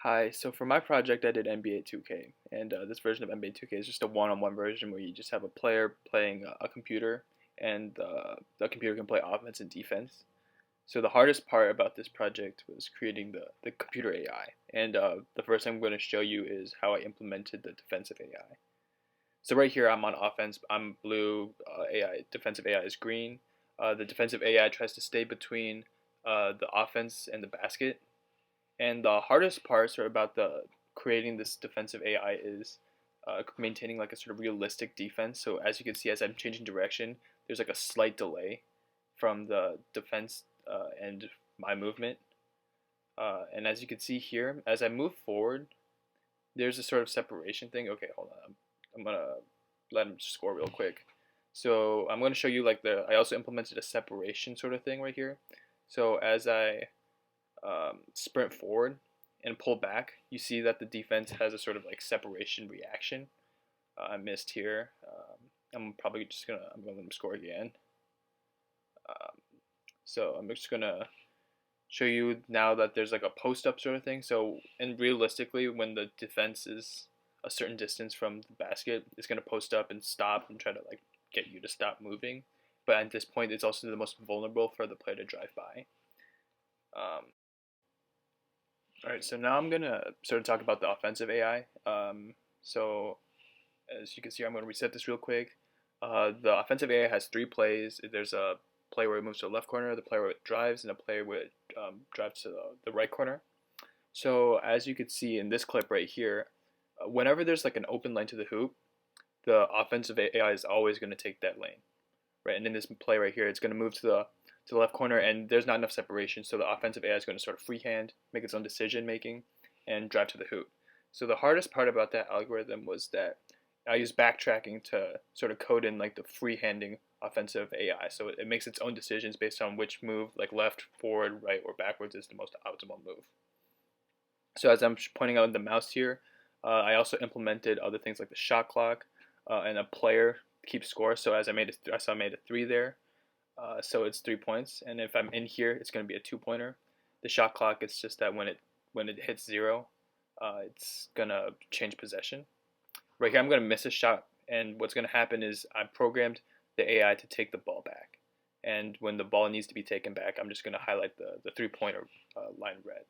Hi, so for my project, I did NBA 2K, and this version of NBA 2K is just a one-on-one version where you just have a player playing a computer, and the computer can play offense and defense. So the hardest part about this project was creating the computer AI, and the first thing I'm going to show you is how I implemented the defensive AI. So right here, I'm on offense, I'm blue, AI, defensive AI is green. The defensive AI tries to stay between the offense and the basket, and the hardest parts are about the creating this defensive AI is maintaining like a sort of realistic defense. So as you can see, as I'm changing direction, there's like a slight delay from the defense and my movement. And as you can see here, as I move forward, there's a sort of separation thing. Okay, hold on. I'm gonna let him score real quick. So I'm gonna show you like I also implemented a separation sort of thing right here. So as I sprint forward and pull back, you see that the defense has a sort of like separation reaction. I missed here. I'm probably just gonna I'm gonna let him score again. Um, so I'm just gonna show you now that there's like a post up sort of thing. So and realistically, when the defense is a certain distance from the basket, it's gonna post up and stop and try to like get you to stop moving. But at this point, it's also the most vulnerable for the player to drive by. Um, All right, so now I'm gonna sort of talk about the offensive AI. So as you can see, I'm gonna reset this real quick. The offensive AI has three plays. There's a play where it moves to the left corner, the play where it drives, and a play where it drives to the right corner. So as you can see in this clip right here, whenever there's like an open lane to the hoop, the offensive AI is always going to take that lane, right? And in this play right here, it's going to move to the left corner, and there's not enough separation, so the offensive AI is going to sort of freehand, make its own decision making, and drive to the hoop. So the hardest part about that algorithm was that I used backtracking to sort of code in like the freehanding offensive AI. So it makes its own decisions based on which move, like left, forward, right, or backwards, is the most optimal move. So as I'm pointing out in the mouse here, I also implemented other things like the shot clock and a player keeps score. So as I saw I made a 3 there. So it's 3 points, and if I'm in here, it's going to be a 2 pointer. The shot clock is just that when it hits zero, it's gonna change possession. Right here, I'm gonna miss a shot, and what's gonna happen is I programmed the AI to take the ball back, and when the ball needs to be taken back, I'm just gonna highlight the 3 pointer line red.